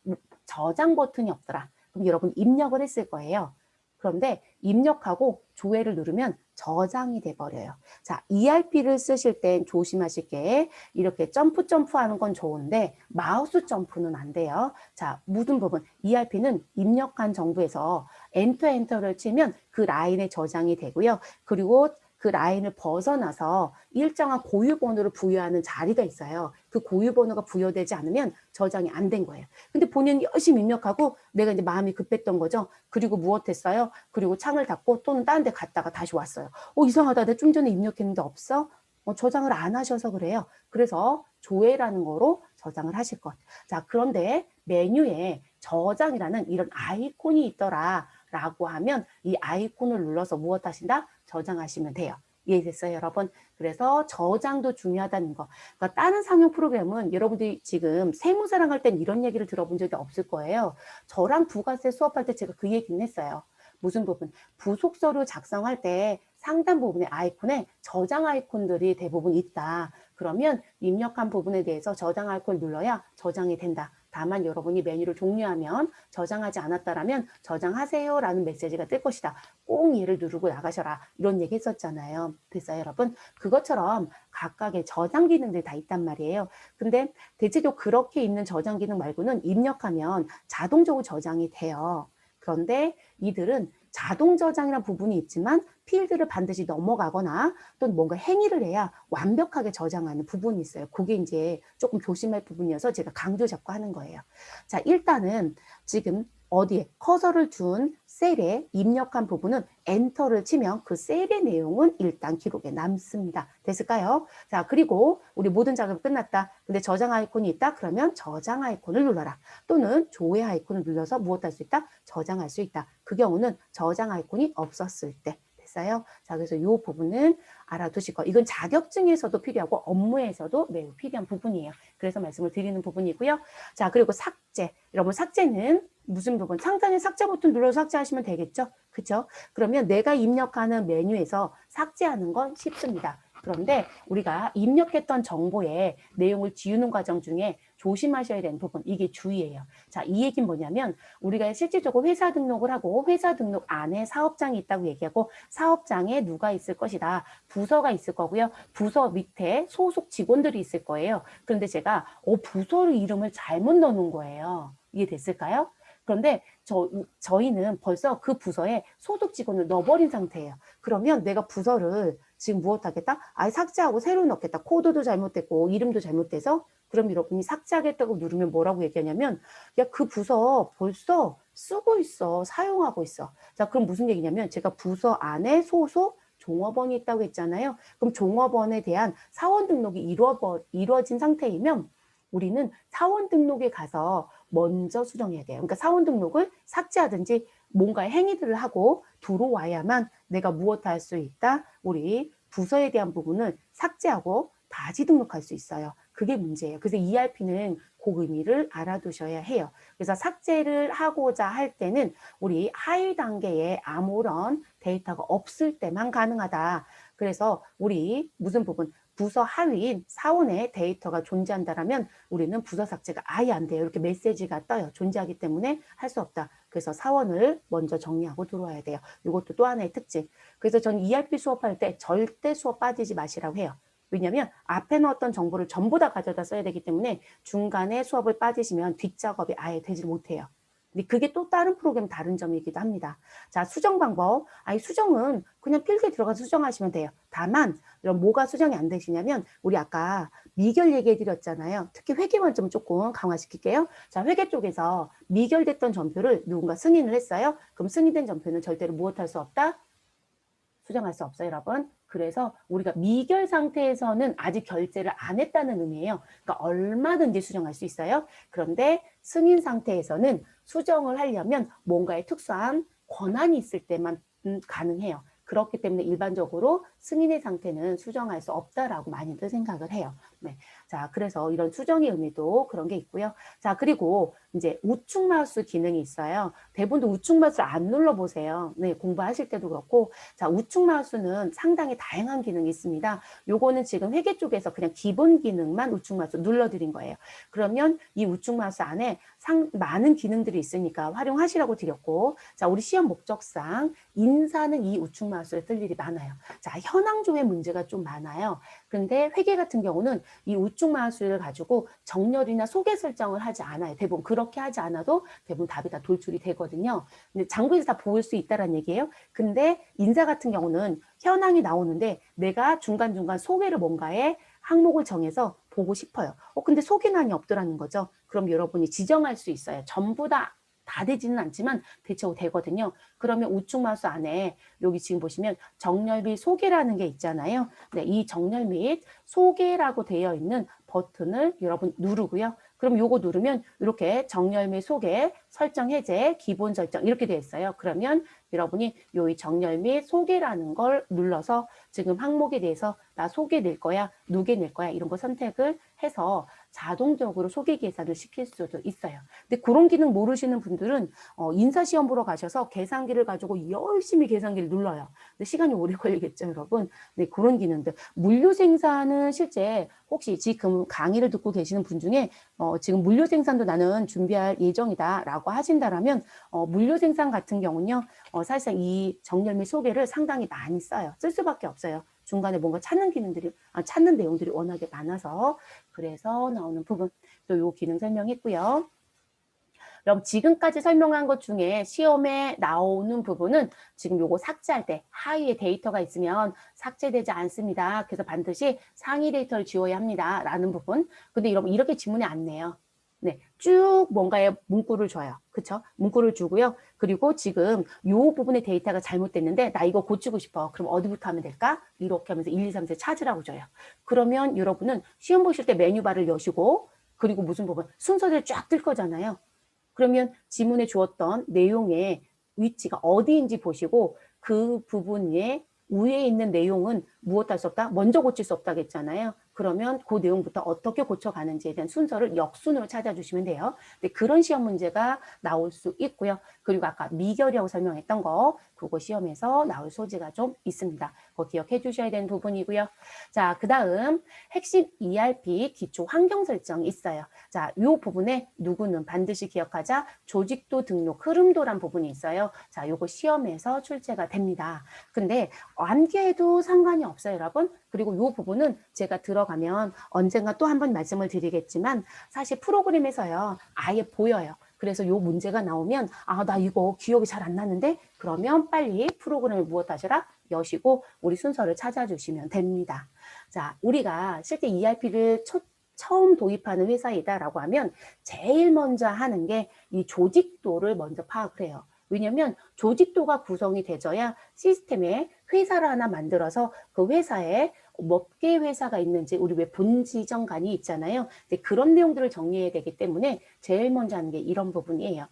저장 버튼이 없더라. 그럼 여러분 입력을 했을 거예요. 그런데 입력하고 조회를 누르면 저장이 돼버려요. 자, ERP를 쓰실 땐 조심하실 게 이렇게 점프하는 건 좋은데 마우스 점프는 안 돼요. 자, 무슨 부분? ERP는 입력한 정보에서 엔터를 치면 그 라인에 저장이 되고요. 그리고 그 라인을 벗어나서 일정한 고유 번호를 부여하는 자리가 있어요. 그 고유 번호가 부여되지 않으면 저장이 안 된 거예요. 근데 본인이 열심히 입력하고 내가 이제 마음이 급했던 거죠. 그리고 무엇했어요? 그리고 창을 닫고 또는 다른 데 갔다가 다시 왔어요. 이상하다. 내가 좀 전에 입력했는데 없어? 저장을 안 하셔서 그래요. 그래서 조회라는 거로 저장을 하실 것. 자, 그런데 메뉴에 저장이라는 이런 아이콘이 있더라 라고 하면 이 아이콘을 눌러서 무엇 하신다? 저장하시면 돼요. 이해됐어요, 여러분? 그래서 저장도 중요하다는 거. 그러니까 다른 상용 프로그램은 여러분들이 지금 세무사랑 할 땐 이런 얘기를 들어본 적이 없을 거예요. 저랑 부가세 수업할 때 제가 그 얘기는 했어요. 무슨 부분? 부속서류 작성할 때 상단 부분의 아이콘에 저장 아이콘들이 대부분 있다. 그러면 입력한 부분에 대해서 저장 아이콘을 눌러야 저장이 된다. 다만 여러분이 메뉴를 종료하면 저장하지 않았다라면 저장하세요라는 메시지가 뜰 것이다. 꼭 얘를 누르고 나가셔라. 이런 얘기 했었잖아요. 됐어요, 여러분? 그것처럼 각각의 저장 기능들이 다 있단 말이에요. 근데 대체적으로 그렇게 있는 저장 기능 말고는 입력하면 자동적으로 저장이 돼요. 그런데 이들은 자동 저장이라는 부분이 있지만 필드를 반드시 넘어가거나 또는 뭔가 행위를 해야 완벽하게 저장하는 부분이 있어요. 그게 이제 조금 조심할 부분이어서 제가 강조 잡고 하는 거예요. 자, 일단은 지금 어디에 커서를 둔 셀에 입력한 부분은 엔터를 치면 그 셀의 내용은 일단 기록에 남습니다. 됐을까요? 자, 그리고 우리 모든 작업이 끝났다. 근데 저장 아이콘이 있다? 그러면 저장 아이콘을 눌러라. 또는 조회 아이콘을 눌러서 무엇 할 수 있다? 저장할 수 있다. 그 경우는 저장 아이콘이 없었을 때. 됐어요? 자, 그래서 이 부분은 알아두실 거. 이건 자격증에서도 필요하고 업무에서도 매우 필요한 부분이에요. 그래서 말씀을 드리는 부분이고요. 자, 그리고 삭제. 여러분, 삭제는 무슨 부분? 상단에 삭제 버튼 눌러서 삭제하시면 되겠죠? 그렇죠? 그러면 내가 입력하는 메뉴에서 삭제하는 건 쉽습니다. 그런데 우리가 입력했던 정보의 내용을 지우는 과정 중에 조심하셔야 되는 부분, 이게 주의예요. 자, 이 얘기는 뭐냐면 우리가 실질적으로 회사 등록을 하고 회사 등록 안에 사업장이 있다고 얘기하고 사업장에 누가 있을 것이다. 부서가 있을 거고요. 부서 밑에 소속 직원들이 있을 거예요. 그런데 제가 부서 이름을 잘못 넣어놓은 거예요. 이해됐을까요? 그런데 저희는 벌써 그 부서에 소속 직원을 넣어버린 상태예요. 그러면 내가 부서를 지금 무엇 하겠다? 아예 삭제하고 새로 넣겠다. 코드도 잘못됐고 이름도 잘못돼서 그럼 여러분이 삭제하겠다고 누르면 뭐라고 얘기하냐면 야, 그 부서 벌써 쓰고 있어. 사용하고 있어. 자, 그럼 무슨 얘기냐면 제가 부서 안에 소속 종업원이 있다고 했잖아요. 그럼 종업원에 대한 사원 등록이 이루어진 상태이면 우리는 사원 등록에 가서 먼저 수정해야 돼요. 그러니까 사원 등록을 삭제하든지 뭔가의 행위들을 하고 들어와야만 내가 무엇 할 수 있다? 우리 부서에 대한 부분을 삭제하고 다시 등록할 수 있어요. 그게 문제예요. 그래서 ERP는 그 의미를 알아두셔야 해요. 그래서 삭제를 하고자 할 때는 우리 하위 단계에 아무런 데이터가 없을 때만 가능하다. 그래서 우리 무슨 부분? 부서 하위인 사원에 데이터가 존재한다라면 우리는 부서 삭제가 아예 안 돼요. 이렇게 메시지가 떠요. 존재하기 때문에 할 수 없다. 그래서 사원을 먼저 정리하고 들어와야 돼요. 이것도 또 하나의 특징. 그래서 전 ERP 수업할 때 절대 수업 빠지지 마시라고 해요. 왜냐하면 앞에 넣었던 정보를 전부 다 가져다 써야 되기 때문에 중간에 수업을 빠지시면 뒷작업이 아예 되지 못해요. 근데 그게 또 다른 프로그램 다른 점이기도 합니다. 자, 수정 방법. 아니, 수정은 그냥 필기에 들어가서 수정하시면 돼요. 다만, 이런 뭐가 수정이 안 되시냐면, 우리 아까 미결 얘기해 드렸잖아요. 특히 회계만 좀 조금 강화시킬게요. 자, 회계 쪽에서 미결됐던 전표를 누군가 승인을 했어요. 그럼 승인된 전표는 절대로 무엇할 수 없다? 수정할 수 없어요, 여러분. 그래서 우리가 미결 상태에서는 아직 결제를 안 했다는 의미예요. 그러니까 얼마든지 수정할 수 있어요. 그런데 승인 상태에서는 수정을 하려면 뭔가의 특수한 권한이 있을 때만 가능해요. 그렇기 때문에 일반적으로 승인의 상태는 수정할 수 없다라고 많이들 생각을 해요. 네. 자, 그래서 이런 수정의 의미도 그런 게 있고요. 자, 그리고 이제 우측 마우스 기능이 있어요. 대부분도 우측 마우스를 안 눌러보세요. 네, 공부하실 때도 그렇고. 자, 우측 마우스는 상당히 다양한 기능이 있습니다. 요거는 지금 회계 쪽에서 그냥 기본 기능만 우측 마우스 눌러드린 거예요. 그러면 이 우측 마우스 안에 많은 기능들이 있으니까 활용하시라고 드렸고, 자, 우리 시험 목적상 인사는 이 우측 마우스를 쓸 일이 많아요. 자, 현황조회 문제가 좀 많아요. 그런데 회계 같은 경우는 이 우측 마우스를 가지고 정렬이나 소개 설정을 하지 않아요. 대부분 그렇게 하지 않아도 대부분 답이 다 돌출이 되거든요. 근데 장부에서 다 볼 수 있다는 얘기예요. 근데 인사 같은 경우는 현황이 나오는데 내가 중간중간 소개를 뭔가에 항목을 정해서 보고 싶어요. 근데 소개란이 없더라는 거죠. 그럼 여러분이 지정할 수 있어요. 전부 다 되지는 않지만 대체로 되거든요. 그러면 우측 마우스 안에 여기 지금 보시면 정렬 및 소개라는 게 있잖아요. 네, 이 정렬 및 소개라고 되어 있는 버튼을 여러분 누르고요. 그럼 요거 누르면 이렇게 정렬 및 소개, 설정 해제, 기본 설정 이렇게 되어 있어요. 그러면 여러분이 요 정렬 및 소개라는 걸 눌러서 지금 항목에 대해서 나 소개 낼 거야, 누계 낼 거야 이런 거 선택을 해서 자동적으로 소개 계산을 시킬 수도 있어요. 근데 그런 기능 모르시는 분들은 인사시험 보러 가셔서 계산기를 가지고 열심히 계산기를 눌러요. 근데 시간이 오래 걸리겠죠, 여러분. 네, 그런 기능들. 물류 생산은 실제 혹시 지금 강의를 듣고 계시는 분 중에 지금 물류 생산도 나는 준비할 예정이다라고 하신다라면 물류 생산 같은 경우는요, 사실상 이 정렬 및 소개를 상당히 많이 써요. 쓸 수밖에 없어요. 중간에 뭔가 찾는 내용들이 워낙에 많아서 그래서 나오는 부분 또 요 기능 설명했고요. 그럼 지금까지 설명한 것 중에 시험에 나오는 부분은 지금 요거 삭제할 때 하위에 데이터가 있으면 삭제되지 않습니다. 그래서 반드시 상위 데이터를 지워야 합니다. 라는 부분. 근데 여러분 이렇게 지문에 안 내요. 네, 쭉 뭔가의 문구를 줘요. 그쵸? 문구를 주고요. 그리고 지금 요 부분의 데이터가 잘못됐는데 나 이거 고치고 싶어. 그럼 어디부터 하면 될까? 이렇게 하면서 1, 2, 3, 4 찾으라고 줘요. 그러면 여러분은 시험 보실 때 메뉴바를 여시고 그리고 무슨 부분? 순서대로 쫙 뜰 거잖아요. 그러면 지문에 주었던 내용의 위치가 어디인지 보시고 그 부분에 위에 있는 내용은 무엇할 수 없다? 먼저 고칠 수 없다고 했잖아요. 그러면 그 내용부터 어떻게 고쳐가는지에 대한 순서를 역순으로 찾아주시면 돼요. 근데 그런 시험 문제가 나올 수 있고요. 그리고 아까 미결이라고 설명했던 거 그거 시험에서 나올 소지가 좀 있습니다. 그거 기억해 주셔야 되는 부분이고요. 자, 그 다음 핵심 ERP 기초 환경 설정이 있어요. 자, 이 부분에 누구는 반드시 기억하자. 조직도 등록 흐름도란 부분이 있어요. 자, 요거 시험에서 출제가 됩니다. 근데 암기해도 상관이 없어요, 여러분. 그리고 이 부분은 제가 들어가면 언젠가 또 한 번 말씀을 드리겠지만 사실 프로그램에서요, 아예 보여요. 그래서 요 문제가 나오면 아, 나 이거 기억이 잘 안 나는데 그러면 빨리 프로그램을 무엇하셔라? 여시고 우리 순서를 찾아주시면 됩니다. 자, 우리가 실제 ERP를 처음 도입하는 회사이다라고 하면 제일 먼저 하는 게 이 조직도를 먼저 파악을 해요. 왜냐면 조직도가 구성이 되져야 시스템에 회사를 하나 만들어서 그 회사에 몇 개 회사가 있는지 우리 왜 본지정관이 있잖아요. 그런 내용들을 정리해야 되기 때문에 제일 먼저 하는 게 이런 부분이에요.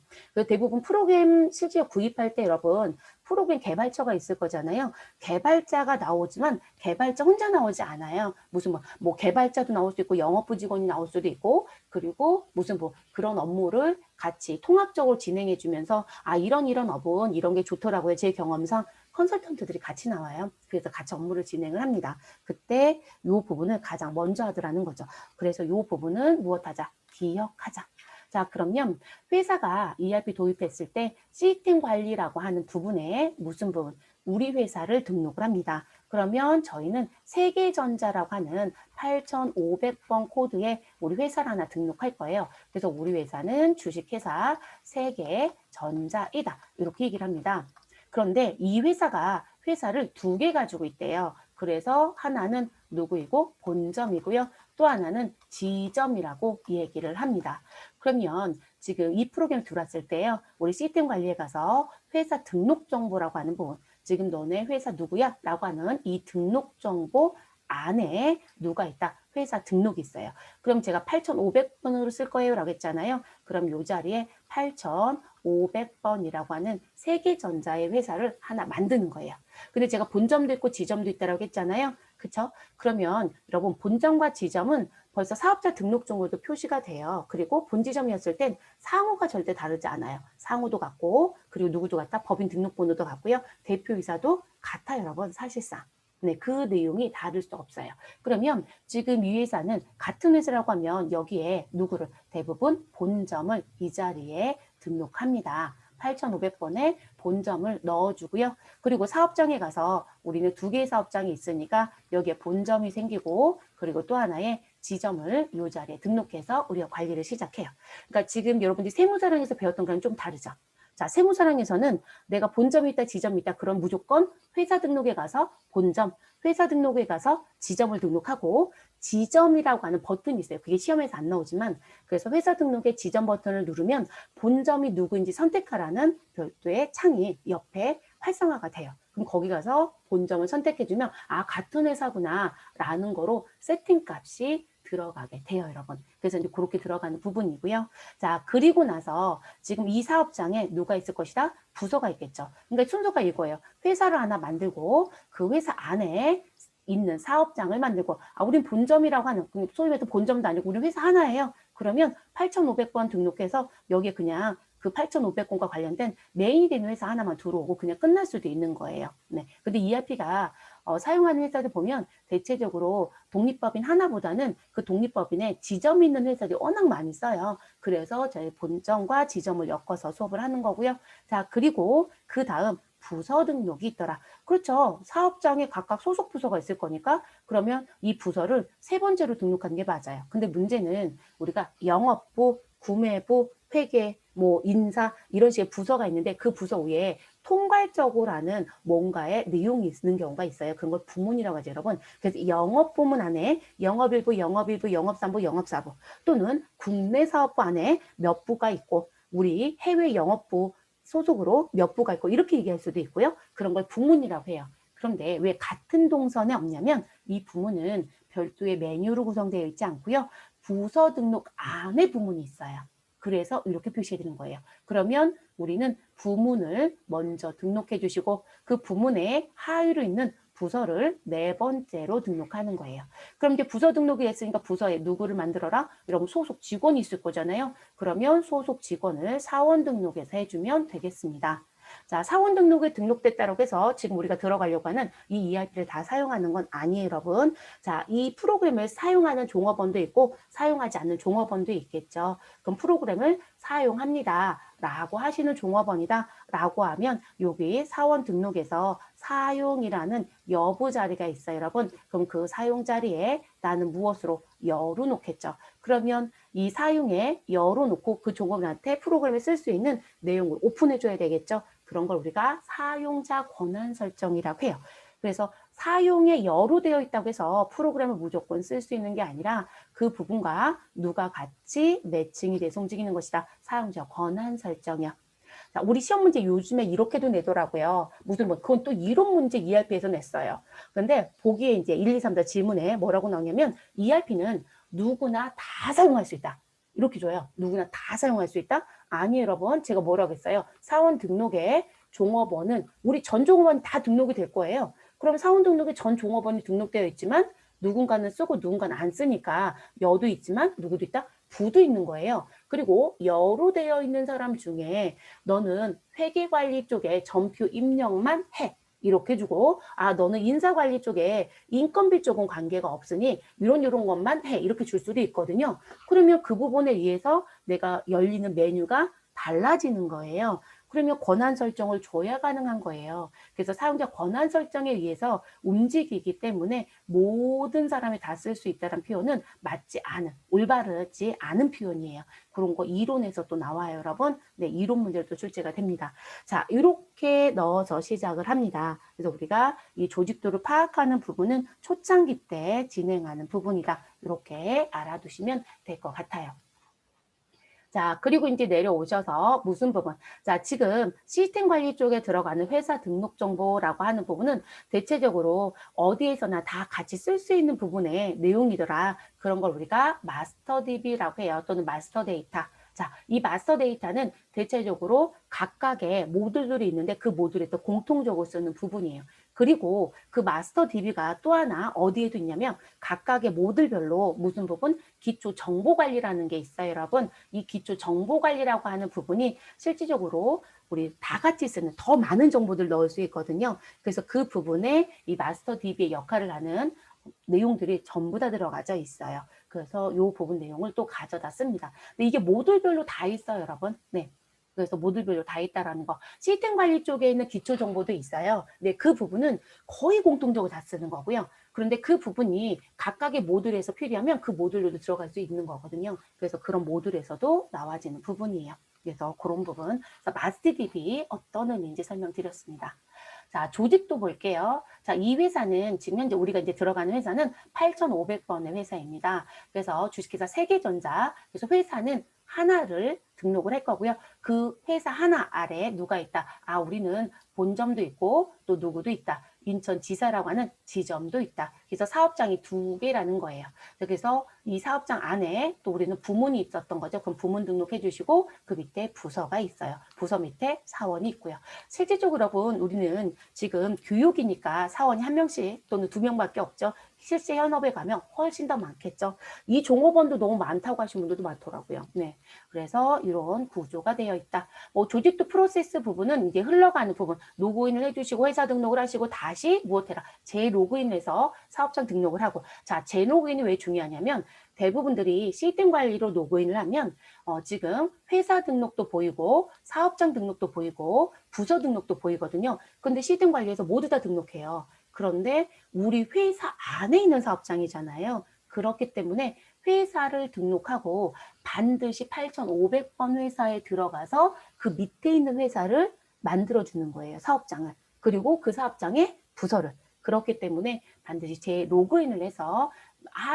대부분 프로그램 실제 구입할 때 여러분 프로그램 개발처가 있을 거잖아요. 개발자가 나오지만 개발자 혼자 나오지 않아요. 무슨 뭐 개발자도 나올 수 있고 영업부 직원이 나올 수도 있고 그리고 무슨 뭐 그런 업무를 같이 통합적으로 진행해 주면서 아 이런 업은 이런 게 좋더라고요. 제 경험상 컨설턴트들이 같이 나와요. 그래서 같이 업무를 진행을 합니다. 그때 이 부분을 가장 먼저 하더라는 거죠. 그래서 이 부분은 무엇하자? 기억하자. 자, 그러면 회사가 ERP 도입했을 때 시스템 관리라고 하는 부분에 무슨 부분? 우리 회사를 등록을 합니다. 그러면 저희는 세계전자라고 하는 8500번 코드에 우리 회사를 하나 등록할 거예요. 그래서 우리 회사는 주식회사 세계전자이다. 이렇게 얘기를 합니다. 그런데 이 회사가 회사를 두 개 가지고 있대요. 그래서 하나는 누구이고 본점이고요. 또 하나는 지점이라고 얘기를 합니다. 그러면 지금 이 프로그램 들어왔을 때요. 우리 시스템 관리에 가서 회사 등록 정보라고 하는 부분. 지금 너네 회사 누구야? 라고 하는 이 등록 정보 안에 누가 있다? 회사 등록이 있어요. 그럼 제가 8,500번으로 쓸 거예요. 라고 했잖아요. 그럼 이 자리에 8,500번이라고 하는 세계전자의 회사를 하나 만드는 거예요. 근데 제가 본점도 있고 지점도 있다고 했잖아요. 그쵸? 그러면 여러분 본점과 지점은 벌써 사업자 등록 정보도 표시가 돼요. 그리고 본지점이었을 땐 상호가 절대 다르지 않아요. 상호도 같고 그리고 누구도 같다? 법인 등록번호도 같고요. 대표이사도 같아요, 여러분. 사실상. 네, 그 내용이 다를 수 없어요. 그러면 지금 이 회사는 같은 회사라고 하면 여기에 누구를 대부분 본점을 이 자리에 등록합니다. 8,500번에 본점을 넣어주고요. 그리고 사업장에 가서 우리는 두 개의 사업장이 있으니까 여기에 본점이 생기고 그리고 또 하나의 지점을 이 자리에 등록해서 우리가 관리를 시작해요. 그러니까 지금 여러분들이 세무사랑에서 배웠던 거랑 좀 다르죠. 자, 세무사랑에서는 내가 본점이 있다, 지점이 있다. 그럼 무조건 회사 등록에 가서 본점, 회사 등록에 가서 지점을 등록하고 지점이라고 하는 버튼이 있어요. 그게 시험에서 안 나오지만 그래서 회사 등록에 지점 버튼을 누르면 본점이 누구인지 선택하라는 별도의 창이 옆에 활성화가 돼요. 그럼 거기 가서 본점을 선택해주면 아 같은 회사구나 라는 거로 세팅값이 들어가게 돼요, 여러분. 그래서 이제 그렇게 들어가는 부분이고요. 자, 그리고 나서 지금 이 사업장에 누가 있을 것이다? 부서가 있겠죠. 그러니까 순서가 이거예요. 회사를 하나 만들고 그 회사 안에 있는 사업장을 만들고 아, 우린 본점이라고 하는 소위 말해서 본점도 아니고 우리 회사 하나예요. 그러면 8,500번 등록해서 여기에 그냥 그 8,500건과 관련된 메인이 되는 회사 하나만 들어오고 그냥 끝날 수도 있는 거예요. 네. 근데 ERP가 사용하는 회사들 보면 대체적으로 독립법인 하나보다는 그 독립법인에 지점이 있는 회사들이 워낙 많이 써요. 그래서 저희 본점과 지점을 엮어서 수업을 하는 거고요. 자, 그리고 그 다음 부서 등록이 있더라. 그렇죠. 사업장에 각각 소속 부서가 있을 거니까 그러면 이 부서를 세 번째로 등록하는 게 맞아요. 근데 문제는 우리가 영업부, 구매부, 회계, 뭐 인사 이런 식의 부서가 있는데 그 부서 위에 통괄적으로라는 뭔가의 내용이 있는 경우가 있어요. 그런 걸 부문이라고 하죠, 여러분. 그래서 영업부문 안에 영업일부, 영업삼부, 영업사부 또는 국내 사업부 안에 몇 부가 있고 우리 해외 영업부 소속으로 몇 부가 있고 이렇게 얘기할 수도 있고요. 그런 걸 부문이라고 해요. 그런데 왜 같은 동선에 없냐면 이 부문은 별도의 메뉴로 구성되어 있지 않고요. 부서 등록 안에 부문이 있어요. 그래서 이렇게 표시해 드리는 거예요. 그러면 우리는 부문을 먼저 등록해 주시고 그 부문의 하위로 있는 부서를 네 번째로 등록하는 거예요. 그럼 이제 부서 등록이 됐으니까 부서에 누구를 만들어라? 여러분 소속 직원이 있을 거잖아요. 그러면 소속 직원을 사원 등록해서 해주면 되겠습니다. 자, 사원 등록에 등록됐다고 해서 지금 우리가 들어가려고 하는 이 ERP를 다 사용하는 건 아니에요, 여러분. 자, 이 프로그램을 사용하는 종업원도 있고 사용하지 않는 종업원도 있겠죠. 그럼 프로그램을 사용합니다 라고 하시는 종업원이다 라고 하면 여기 사원 등록에서 사용이라는 여부 자리가 있어요, 여러분. 그럼 그 사용 자리에 나는 무엇으로 열어놓겠죠. 그러면 이 사용에 열어놓고 그 종업원한테 프로그램을 쓸 수 있는 내용을 오픈해줘야 되겠죠. 그런 걸 우리가 사용자 권한 설정이라고 해요. 그래서 사용에 여로되어 있다고 해서 프로그램을 무조건 쓸 수 있는 게 아니라 그 부분과 누가 같이 매칭이 돼서 움직이는 것이다. 사용자 권한 설정이야. 자, 우리 시험 문제 요즘에 이렇게도 내더라고요. 무슨 뭐 그건 또 이론 문제 ERP에서 냈어요. 근데 보기에 이제 1, 2, 3, 4 질문에 뭐라고 나오냐면 ERP는 누구나 다 사용할 수 있다. 이렇게 줘요. 누구나 다 사용할 수 있다? 아니에요, 여러분. 제가 뭐라고 했어요? 사원 등록에 종업원은 우리 전 종업원이 다 등록이 될 거예요. 그럼 사원 등록에 전 종업원이 등록되어 있지만 누군가는 쓰고 누군가는 안 쓰니까 여도 있지만 누구도 있다? 부도 있는 거예요. 그리고 여로 되어 있는 사람 중에 너는 회계관리 쪽에 전표 입력만 해. 이렇게 주고 아 너는 인사관리 쪽에 인건비 쪽은 관계가 없으니 이런 것만 해. 이렇게 줄 수도 있거든요. 그러면 그 부분에 의해서 내가 열리는 메뉴가 달라지는 거예요. 그러면 권한 설정을 줘야 가능한 거예요. 그래서 사용자 권한 설정에 의해서 움직이기 때문에 모든 사람이 다 쓸 수 있다는 표현은 맞지 않은, 올바르지 않은 표현이에요. 그런 거 이론에서 또 나와요, 여러분. 네, 이론 문제도 출제가 됩니다. 자, 이렇게 넣어서 시작을 합니다. 그래서 우리가 이 조직도를 파악하는 부분은 초창기 때 진행하는 부분이다. 이렇게 알아두시면 될 것 같아요. 자, 그리고 이제 내려오셔서 무슨 부분? 자, 지금 시스템 관리 쪽에 들어가는 회사 등록 정보라고 하는 부분은 대체적으로 어디에서나 다 같이 쓸 수 있는 부분의 내용이더라. 그런 걸 우리가 마스터 DB라고 해요. 또는 마스터 데이터. 자, 이 마스터 데이터는 대체적으로 각각의 모듈들이 있는데 그 모듈에 또 공통적으로 쓰는 부분이에요. 그리고 그 마스터 DB가 또 하나 어디에도 있냐면 각각의 모듈별로 무슨 부분? 기초 정보 관리라는 게 있어요, 여러분. 이 기초 정보 관리라고 하는 부분이 실질적으로 우리 다 같이 쓰는 더 많은 정보들 넣을 수 있거든요. 그래서 그 부분에 이 마스터 DB의 역할을 하는 내용들이 전부 다 들어가져 있어요. 그래서 이 부분 내용을 또 가져다 씁니다. 근데 이게 모듈별로 다 있어요, 여러분. 네. 그래서 모듈별로 다 있다라는 거. 시스템 관리 쪽에 있는 기초 정보도 있어요. 네, 그 부분은 거의 공통적으로 다 쓰는 거고요. 그런데 그 부분이 각각의 모듈에서 필요하면 그 모듈로도 들어갈 수 있는 거거든요. 그래서 그런 모듈에서도 나와지는 부분이에요. 그래서 그런 부분. 마스터DB 어떤 의미인지 설명드렸습니다. 자, 조직도 볼게요. 자, 이 회사는 지금 현재 우리가 이제 들어가는 회사는 8,500번의 회사입니다. 그래서 주식회사 세계전자. 그래서 회사는 하나를 등록을 할 거고요. 그 회사 하나 아래에 누가 있다. 아, 우리는 본점도 있고 또 누구도 있다. 인천지사라고 하는 지점도 있다. 그래서 사업장이 2개라는 거예요. 그래서 이 사업장 안에 또 우리는 부문이 있었던 거죠. 그럼 부문 등록해 주시고 그 밑에 부서가 있어요. 부서 밑에 사원이 있고요. 실질적으로 여러분 우리는 지금 교육이니까 사원이 1명씩 또는 2명밖에 없죠. 실제 현업에 가면 훨씬 더 많겠죠. 이 종업원도 너무 많다고 하시는 분들도 많더라고요. 네. 그래서 이런 구조가 되어 있다. 뭐 조직도 프로세스 부분은 이제 흘러가는 부분, 로그인을 해주시고 회사 등록을 하시고 다시 무엇해라? 재로그인해서 사업장 등록을 하고. 자, 재로그인이 왜 중요하냐면 대부분들이 시스템 관리로 로그인을 하면 지금 회사 등록도 보이고 사업장 등록도 보이고 부서 등록도 보이거든요. 근데 시스템 관리에서 모두 다 등록해요. 그런데 우리 회사 안에 있는 사업장이잖아요. 그렇기 때문에 회사를 등록하고 반드시 8,500번 회사에 들어가서 그 밑에 있는 회사를 만들어주는 거예요. 사업장을. 그리고 그 사업장의 부서를. 그렇기 때문에 반드시 재로그인을 해서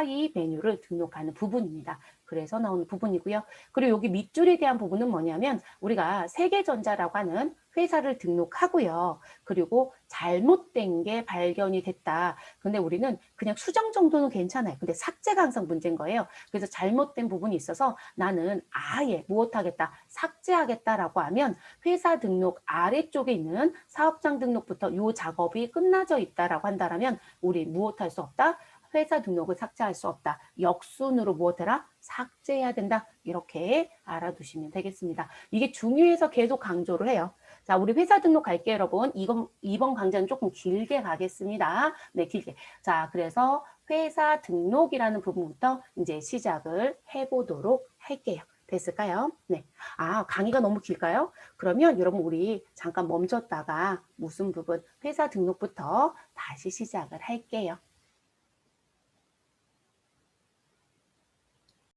이 메뉴를 등록하는 부분입니다. 그래서 나오는 부분이고요. 그리고 여기 밑줄에 대한 부분은 뭐냐면 우리가 세계전자라고 하는 회사를 등록하고요. 그리고 잘못된 게 발견이 됐다. 근데 우리는 그냥 수정 정도는 괜찮아요. 근데 삭제가 항상 문제인 거예요. 그래서 잘못된 부분이 있어서 나는 아예 무엇하겠다, 삭제하겠다라고 하면 회사 등록 아래쪽에 있는 사업장 등록부터 이 작업이 끝나져 있다라고 한다면 우리 무엇할 수 없다? 회사 등록을 삭제할 수 없다. 역순으로 무엇해라? 삭제해야 된다. 이렇게 알아두시면 되겠습니다. 이게 중요해서 계속 강조를 해요. 자, 우리 회사 등록 갈게요, 여러분. 이번 강좌는 조금 길게 가겠습니다. 네, 길게. 자, 그래서 회사 등록이라는 부분부터 이제 시작을 해보도록 할게요. 됐을까요? 네. 아, 강의가 너무 길까요? 그러면 여러분 우리 잠깐 멈췄다가 무슨 부분? 회사 등록부터 다시 시작을 할게요.